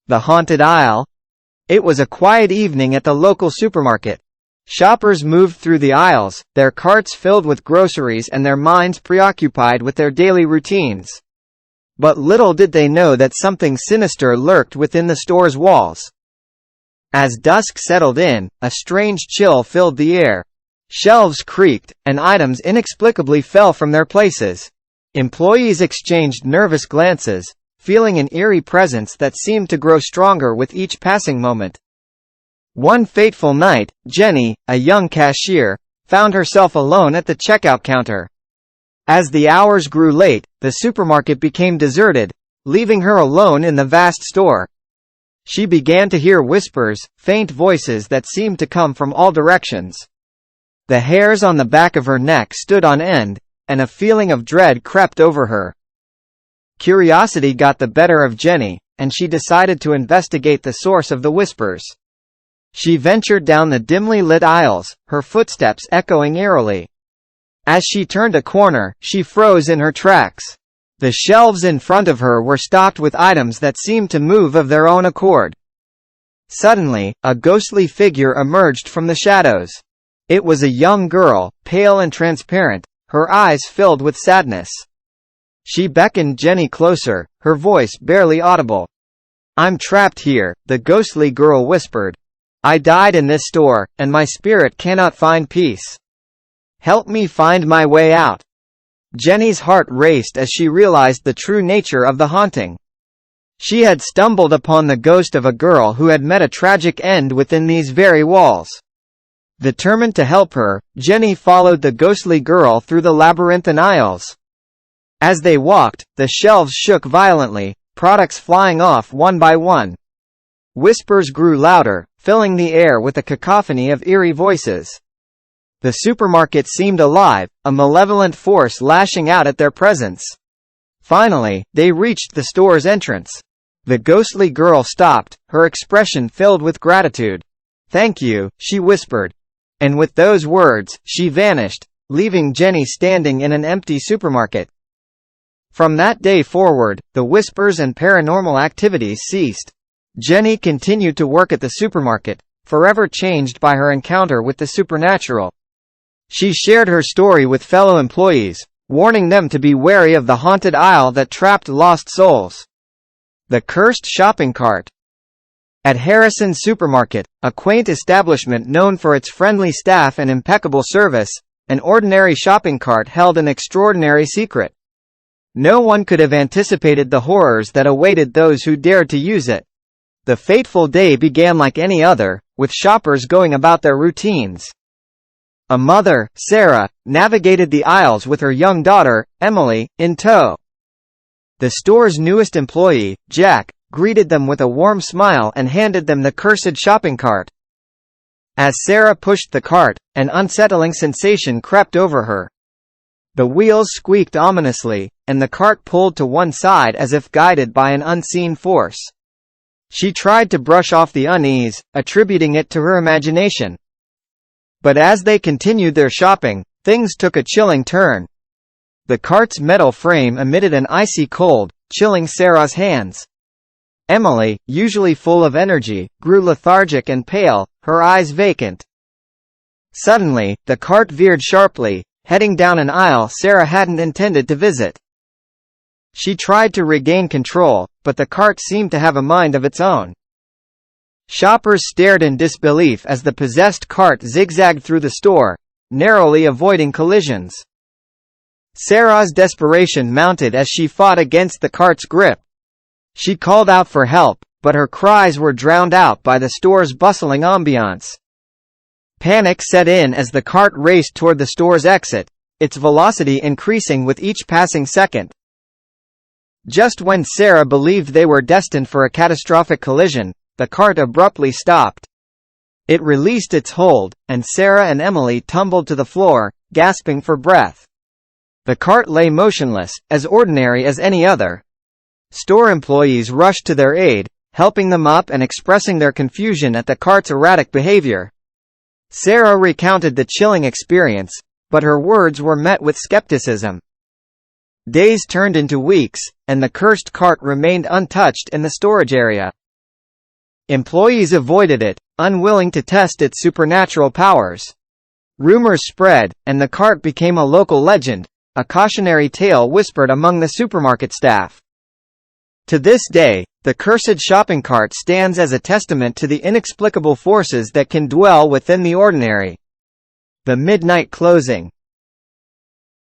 The haunted aisle. It was a quiet evening at the local supermarket. Shoppers moved through the aisles, their carts filled with groceries and their minds preoccupied with their daily routines. But little did they know that something sinister lurked within the store's walls. As dusk settled in, a strange chill filled the air. Shelves creaked, and items inexplicably fell from their places. Employees exchanged nervous glances, feeling an eerie presence that seemed to grow stronger with each passing moment. One fateful night, Jenny, a young cashier, found herself alone at the checkout counter. As the hours grew late, the supermarket became deserted, leaving her alone in the vast store. She began to hear whispers, faint voices that seemed to come from all directions. The hairs on the back of her neck stood on end, and a feeling of dread crept over her. Curiosity got the better of Jenny, and she decided to investigate the source of the whispers. She ventured down the dimly lit aisles, her footsteps echoing eerily. As she turned a corner, she froze in her tracks. The shelves in front of her were stocked with items that seemed to move of their own accord. Suddenly, a ghostly figure emerged from the shadows. It was a young girl, pale and transparent, her eyes filled with sadness. She beckoned Jenny closer, her voice barely audible. "I'm trapped here," the ghostly girl whispered. "I died in this store, and my spirit cannot find peace. Help me find my way out." Jenny's heart raced as she realized the true nature of the haunting. She had stumbled upon the ghost of a girl who had met a tragic end within these very walls. Determined to help her, Jenny followed the ghostly girl through the labyrinthine aisles. As they walked, the shelves shook violently, products flying off one by one. Whispers grew louder, filling the air with a cacophony of eerie voices. The supermarket seemed alive, a malevolent force lashing out at their presence. Finally, they reached the store's entrance. The ghostly girl stopped, her expression filled with gratitude. "Thank you," she whispered. And with those words, she vanished, leaving Jenny standing in an empty supermarket. From that day forward, the whispers and paranormal activities ceased. Jenny continued to work at the supermarket, forever changed by her encounter with the supernatural. She shared her story with fellow employees, warning them to be wary of the haunted aisle that trapped lost souls. The Cursed Shopping Cart. At Harrison's Supermarket, a quaint establishment known for its friendly staff and impeccable service, an ordinary shopping cart held an extraordinary secret. No one could have anticipated the horrors that awaited those who dared to use it. The fateful day began like any other, with shoppers going about their routines. A mother, Sarah, navigated the aisles with her young daughter, Emily, in tow. The store's newest employee, Jack, greeted them with a warm smile and handed them the cursed shopping cart. As Sarah pushed the cart, an unsettling sensation crept over her. The wheels squeaked ominously, and the cart pulled to one side as if guided by an unseen force. She tried to brush off the unease, attributing it to her imagination. But as they continued their shopping, things took a chilling turn. The cart's metal frame emitted an icy cold, chilling Sarah's hands. Emily, usually full of energy, grew lethargic and pale, her eyes vacant. Suddenly, the cart veered sharply, heading down an aisle Sarah hadn't intended to visit. She tried to regain control, but the cart seemed to have a mind of its own. Shoppers stared in disbelief as the possessed cart zigzagged through the store, narrowly avoiding collisions. Sarah's desperation mounted as she fought against the cart's grip. She called out for help, but her cries were drowned out by the store's bustling ambiance. Panic set in as the cart raced toward the store's exit, its velocity increasing with each passing second. Just when Sarah believed they were destined for a catastrophic collision, the cart abruptly stopped. It released its hold, and Sarah and Emily tumbled to the floor, gasping for breath. The cart lay motionless, as ordinary as any other. Store employees rushed to their aid, helping them up and expressing their confusion at the cart's erratic behavior. Sarah recounted the chilling experience, but her words were met with skepticism. Days turned into weeks, and the cursed cart remained untouched in the storage area. Employees avoided it, unwilling to test its supernatural powers. Rumors spread, and the cart became a local legend, a cautionary tale whispered among the supermarket staff. To this day, the cursed shopping cart stands as a testament to the inexplicable forces that can dwell within the ordinary. The midnight closing.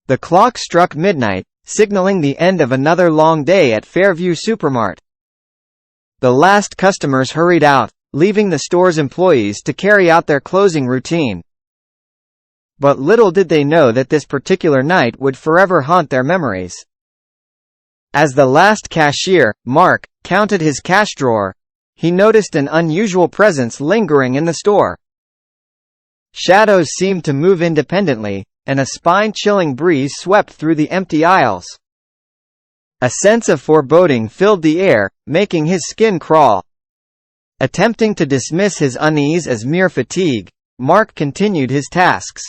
The clock struck midnight, signaling the end of another long day at Fairview Supermart. The last customers hurried out, leaving the store's employees to carry out their closing routine. But little did they know that this particular night would forever haunt their memories. As the last cashier, Mark, counted his cash drawer, he noticed an unusual presence lingering in the store. Shadows seemed to move independently, and a spine-chilling breeze swept through the empty aisles. A sense of foreboding filled the air, making his skin crawl. Attempting to dismiss his unease as mere fatigue, Mark continued his tasks.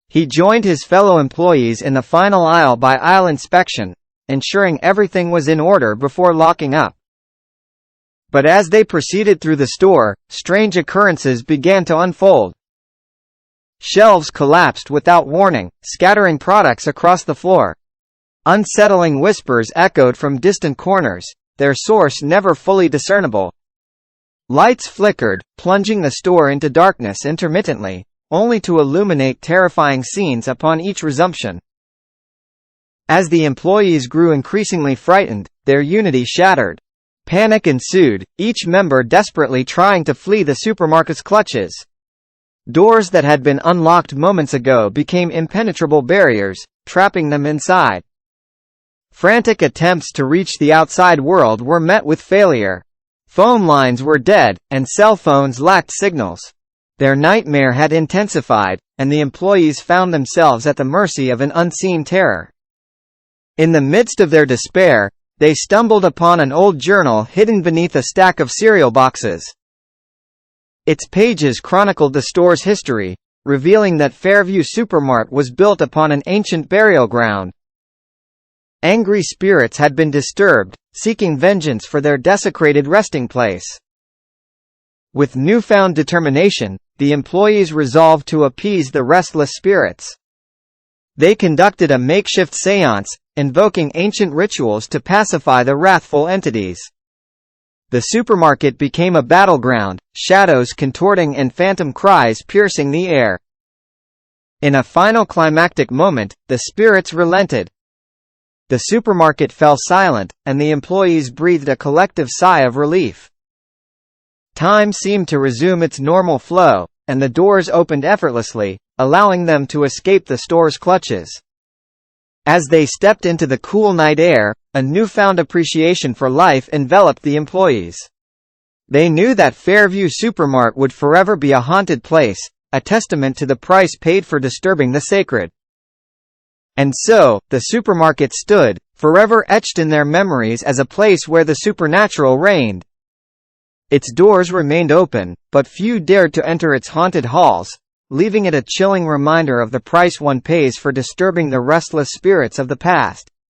He joined his fellow employees in the final aisle-by-aisle inspection, ensuring everything was in order before locking up. But as they proceeded through the store, strange occurrences began to unfold. Shelves collapsed without warning, scattering products across the floor. Unsettling whispers echoed from distant corners, their source never fully discernible. Lights flickered, plunging the store into darkness intermittently, only to illuminate terrifying scenes upon each resumption. As the employees grew increasingly frightened, their unity shattered. Panic ensued, each member desperately trying to flee the supermarket's clutches. Doors that had been unlocked moments ago became impenetrable barriers, trapping them inside. Frantic attempts to reach the outside world were met with failure. Phone lines were dead, and cell phones lacked signals. Their nightmare had intensified, and the employees found themselves at the mercy of an unseen terror. In the midst of their despair, they stumbled upon an old journal hidden beneath a stack of cereal boxes. Its pages chronicled the store's history, revealing that Fairview Supermart was built upon an ancient burial ground. Angry spirits had been disturbed, seeking vengeance for their desecrated resting place. With newfound determination, the employees resolved to appease the restless spirits. They conducted a makeshift séance, invoking ancient rituals to pacify the wrathful entities. The supermarket became a battleground, shadows contorting and phantom cries piercing the air. In a final climactic moment, the spirits relented. The supermarket fell silent, and the employees breathed a collective sigh of relief. Time seemed to resume its normal flow, and the doors opened effortlessly, allowing them to escape the store's clutches. As they stepped into the cool night air, a newfound appreciation for life enveloped the employees. They knew that Fairview Supermart would forever be a haunted place, a testament to the price paid for disturbing the sacred. And so, the supermarket stood, forever etched in their memories as a place where the supernatural reigned. Its doors remained open, but few dared to enter its haunted halls, leaving it a chilling reminder of the price one pays for disturbing the restless spirits of the past.